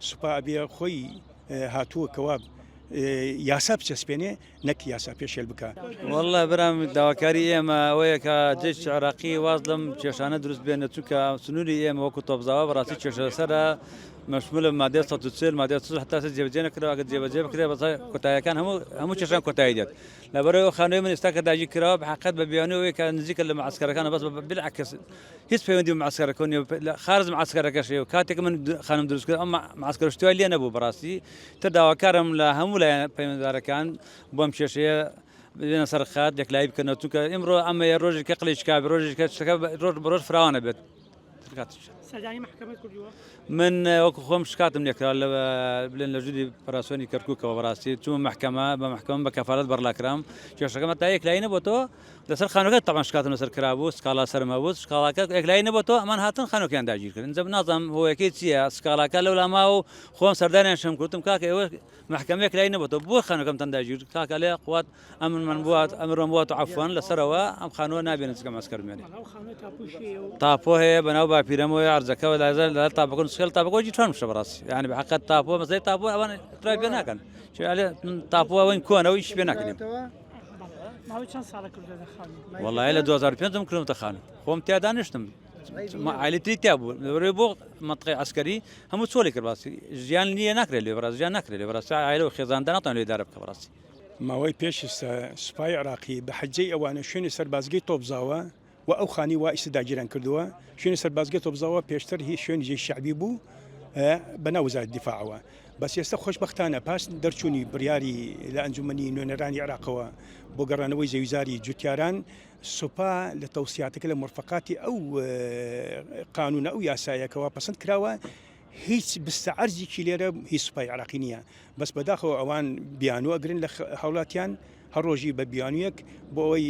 سوپا ئەبێ خۆی هاتووە کەوا یاسا بچەسپێنێ نەک یاسا پێشێل بکە. والله برام داواکاری ئێمە ئەوەیە کە جێش عراقی واز لەم کێشانە دروست بێنە چونکە سنووری ئێمە وەکو تۆبزاوە بەڕاستی کێشە سەرە مشمول مادە 140 مادە حتا جێبەجێ نەکرێت ئەگەر جێبەجێ بکرێت بە کۆتاییەکان هەموو کێشان کۆتایی دێت لەبەرەوە خانووی من ئێستا کە داگیر کراوە بەحقیقت بە بیانەوەی کە نزیکە لە معسکەرەکانە بەس بالعکس هیچ پەیوەندی معسکەرەکە نیە خارج معسکەرەکەشێ و کاتێک من خانم دروست کرد ئەم معسکەر شتوای لێ نەبوو بەڕاستی تر داواکارم لە هەموو لایەن پەیوەنددارەکان بۆم کێشەیە بێنە سەر خات یەکلایی بکەنەوە چونکە ئێمڕۆ ئەمە ڕۆژی کە قڵی شکا ڕۆژی کە شتەکە ڕۆژ فراوانە بێت. من وەکو خۆم شکاتم لێکرا لە بڵێن لە ژووری پەراسۆنی کەرکووکەوە بەڕاستی چوومە محکەمە بە محکەمە بە کەفالەت بەرلاکرام کێشەکەمە تا یەکلایی نەبووەوە لەسەر خانووەکە تەمان شکاتم لەسەر کرابوو سکاڵا سەرمە بوو سکاڵاکە یەکلایی نەبووەوە ئەمان هاتن خانووەکەیان داگیر کردن جەب نازانم هۆیەکەی چییە سکاڵاکە لەولا ماوە خۆم سەردانیان شەم کوتم کاکە ئێوە محکەمە یەکلایی نەبووەوە بۆ خانووەکەم داگیر کاکە لێ قوات ئەمن بوات ئەمڕۆم بووە عەفوان لەسەرەوە ئەم خانووە نابێنن چکە مەسکەر بمێنێ تاپۆ هەیە بەناو باپیرەمەوە عەرزەکەەوە لە تاپەکەن سکەل تاپەکۆی جوان شە بەڕاستی یعنی بەحقیقت تاپۆ مەسەی تاپۆ ئەوان ترای پێ ناکەن تاپۆەوەی کۆنەوە ئیش پێ ناکەین والله لە 2005 کردمتە خانوو خۆم تیا دانیشتم عائلەتی تیا بوو لەبەرەوەی بۆ منطقەی عەسکەری هەموو چۆلی کرد بەڕاستی ژیان نییە ناکرێت لێ بەڕاستی ژیان ناکرێت لێ بەڕاستی عائلە و خێزاندان ناتوانێت لێدارە بکە بەڕاستی. ماوەی پێش سوپای عراقی بە حەجەی ئەوانە شوێنی سەربازگەی تۆبزاوە و ئەو خانی وا ئیستا داگیران کردووە شوێنی سەربازگەی تۆبزاوە پێشتر هیچ شوێنی جێی شعبی بوو بەناو وزارەتی دیفاعەوە بەس ئێستا خۆشبەختانە پاش دەرچوونی بڕیاری لە ئەنجومەنی نوێنەرانی عێراقەوە بۆ گەڕانەوەی زەویزاری جوتیاران سوپا لە تەوسیاتەکە لە مرفقاتی ئەو قانونە ئەو یاسایەکەوە پەسەند کراوە هیچ بستەعەرزێکی لێرە هیچ سوپای عراقی نییە بەس بەداخەوە ئەوان بیانوە ئەگرن لە هاوڵاتیان هەر ڕۆژی بە بیانویەک بۆ ئەوەی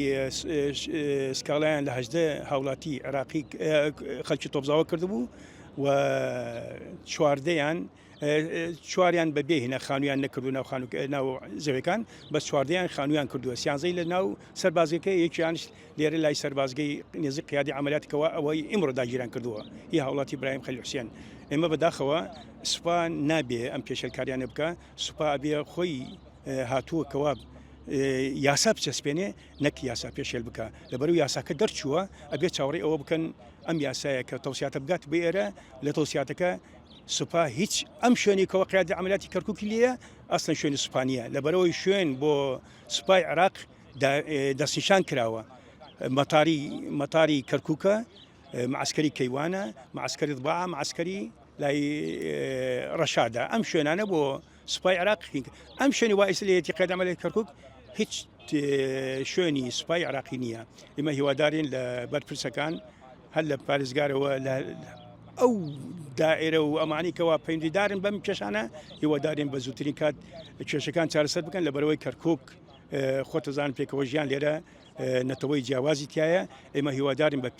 سکاڵیان لە هەژدە هاوڵاتی عراقی خەڵکی تۆبزاوە کردبوو و چواریان بەبێ هینە خانوویان نەکردو ناو زەوەکان بەس چواردەیان خانوویان کردووە سیانزەی لە ناو سەربازەکە یەکیانش لێرە لای سەربازگەی نێزی قیادی عملیاتەکەەوە ئەوەی ئیمڕۆ داگیران کردووە هی هاوڵاتی برایم خەلیل حوسێن ئێمە بەداخەوە سوپا نابێ ئەم پێشەلکاریانە بکە سوپا ئەبێ خۆی هاتووە کەوا یاسا بچەسپێنێ نەک یاسا پێشێل بکە لەبەرەوەی یاساکە دەرچووە ئەبێ چاوەڕێ ئەوە بکەن ئەم یاسایە کە تەوسیاتە بگات بە ئێرە لە تەوسیاتەکە سوپا هیچ ئەم شوێنی کەەوە قیادی عملیاتی کەرکووکی لێە ئەسڵەن شوێنی سوپانیە لەبەرەوەی شوێن بۆ سوپای عێراق دەستنیشان کراوە مەتاری کەرکووکە معسکەری کەیوانە معسکەری ضباعە معسکەری لای ڕەشادا ئەم شوێنانە بۆ سوپای عێراق ئەم شوێنی وایس لە هەیەتی قیادی عملیاتی کەرکووک هیچ شوێنی سوپای عێراقی نییە ئێمە هیوادارین لە بەرپرسەکان هەر لە پارێزگارەوە ئەو دائێرە و ئەمانیکەوە پەیوەندیدارن بەم کێشانە هیوادارین بە زووترین کات کێشەکان چارەسەر بکەن لەبەرەوەی کەرکووک خۆتەزان پێکەوە ژیان لێرە نەتەوەی جیاوازی تایە ئێمە هیوادارین بە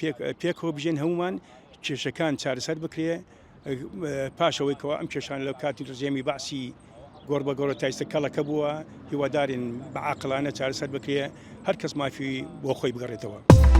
پێکەوە بژێن هەمومان کێشەکان چارەسەر بکرێ پاشەوەی کەەوە ئەم کێشان لە کاتی ڕژێمی باسی گۆڕ بە گۆڕە تایستە کەڵەکە بووە هیوادارین بە عاقلانە چارەسەر بکرێ هەر کەس مافی بۆ خۆی بگەڕێتەوە.